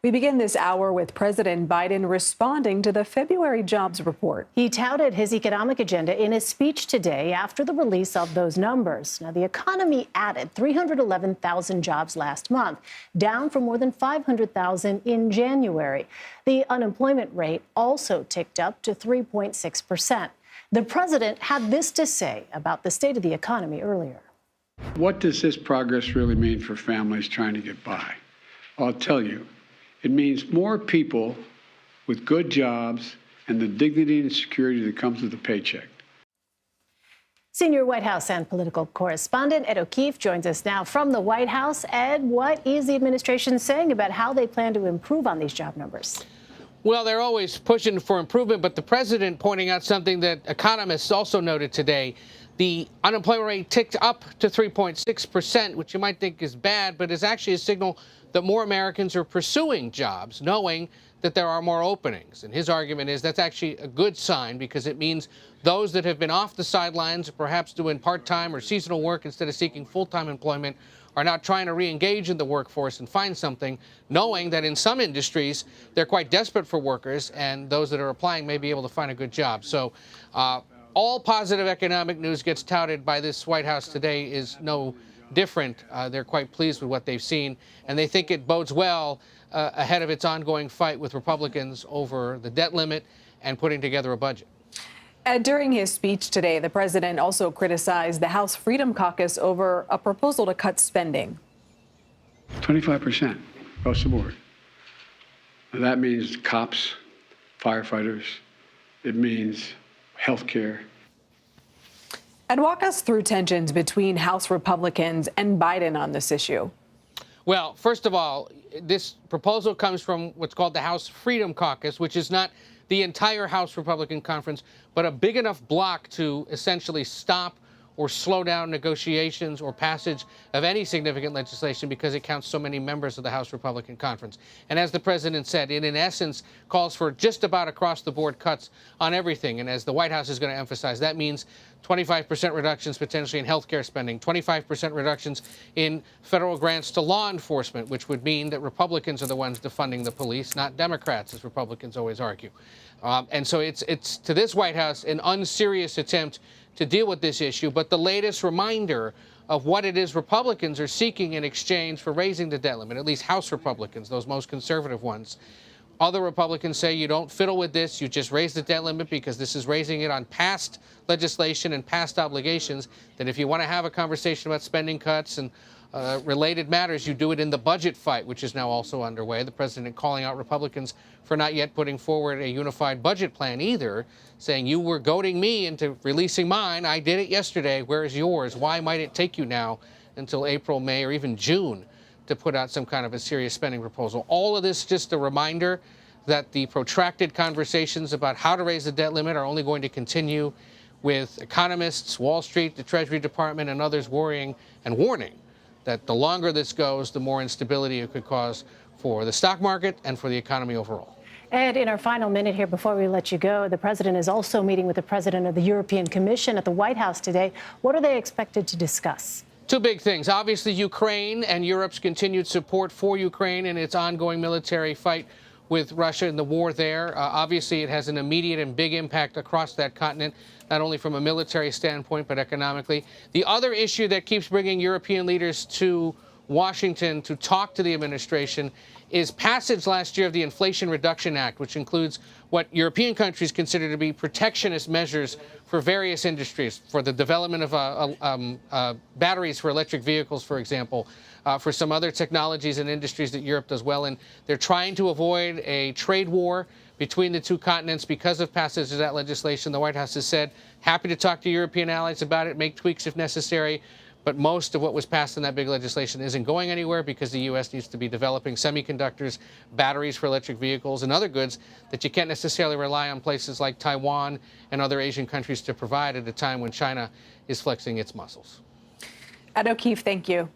We begin this hour with President Biden responding to the February jobs report. He touted his economic agenda in his speech today after the release of those numbers. Now, the economy added 311,000 jobs last month, down from more than 500,000 in January. The unemployment rate also ticked up to 3.6%. The president had this to say about the state of the economy earlier. What does this progress really mean for families trying to get by? I'll tell you. It means more people with good jobs and the dignity and security that comes with a paycheck. Senior White House and political correspondent Ed O'Keefe joins us now from the White House. Ed, what is the administration saying about how they plan to improve on these job numbers? Well, they're always pushing for improvement, but the president pointing out something that economists also noted today. The unemployment rate ticked up to 3.6%, which you might think is bad, but is actually a signal that more Americans are pursuing jobs, knowing that there are more openings. And his argument is that's actually a good sign because it means those that have been off the sidelines, perhaps doing part-time or seasonal work instead of seeking full-time employment, are now trying to re-engage in the workforce and find something, knowing that in some industries they're quite desperate for workers, and those that are applying may be able to find a good job. So all positive economic news gets touted by this White House today is no different. They're quite pleased with what they've seen, and they think it bodes well ahead of its ongoing fight with Republicans over the debt limit and putting together a budget. During his speech today, the president also criticized the House Freedom Caucus over a proposal to cut spending. 25% across the board. And that means cops, firefighters. It means health care. And walk us through tensions between House Republicans and Biden on this issue. Well, first of all, this proposal comes from what's called the House Freedom Caucus, which is not the entire House Republican Conference, but a big enough bloc to essentially stop or slow down negotiations or passage of any significant legislation because it counts so many members of the House Republican Conference. And as the president said, it in essence calls for just about across-the-board cuts on everything. And as the White House is going to emphasize, that means 25% reductions potentially in health care spending, 25% reductions in federal grants to law enforcement, which would mean that Republicans are the ones defunding the police, not Democrats, as Republicans always argue. And so it's to this White House an unserious attempt to deal with this issue, but the latest reminder of what it is Republicans are seeking in exchange for raising the debt limit, at least House Republicans, those most conservative ones. Other Republicans say you don't fiddle with this, you just raise the debt limit because this is raising it on past legislation and past obligations, that if you want to have a conversation about spending cuts and related matters, you do it in the budget fight, which is now also underway. The president calling out Republicans for not yet putting forward a unified budget plan either, saying you were goading me into releasing mine. I did it yesterday. Where is yours? Why might it take you now until April, May, or even June to put out some kind of a serious spending proposal? All of this just a reminder that the protracted conversations about how to raise the debt limit are only going to continue, with economists, Wall Street, the Treasury Department, and others worrying and warning that the longer this goes, the more instability it could cause for the stock market and for the economy overall. Ed, in our final minute here before we let you go, the president is also meeting with the president of the European Commission at the White House today. What are they expected to discuss? Two big things. Obviously, Ukraine and Europe's continued support for Ukraine in its ongoing military fight with Russia and the war there. Obviously, it has an immediate and big impact across that continent, not only from a military standpoint, but economically. The other issue that keeps bringing European leaders to Washington to talk to the administration is passage last year of the Inflation Reduction Act, which includes what European countries consider to be protectionist measures for various industries, for the development of batteries for electric vehicles, for example, for some other technologies and industries that Europe does well in. They're trying to avoid a trade war between the two continents because of passage of that legislation. The White House has said, happy to talk to European allies about it, make tweaks if necessary. But most of what was passed in that big legislation isn't going anywhere because the U.S. needs to be developing semiconductors, batteries for electric vehicles, and other goods that you can't necessarily rely on places like Taiwan and other Asian countries to provide at a time when China is flexing its muscles. Ed O'Keefe, thank you.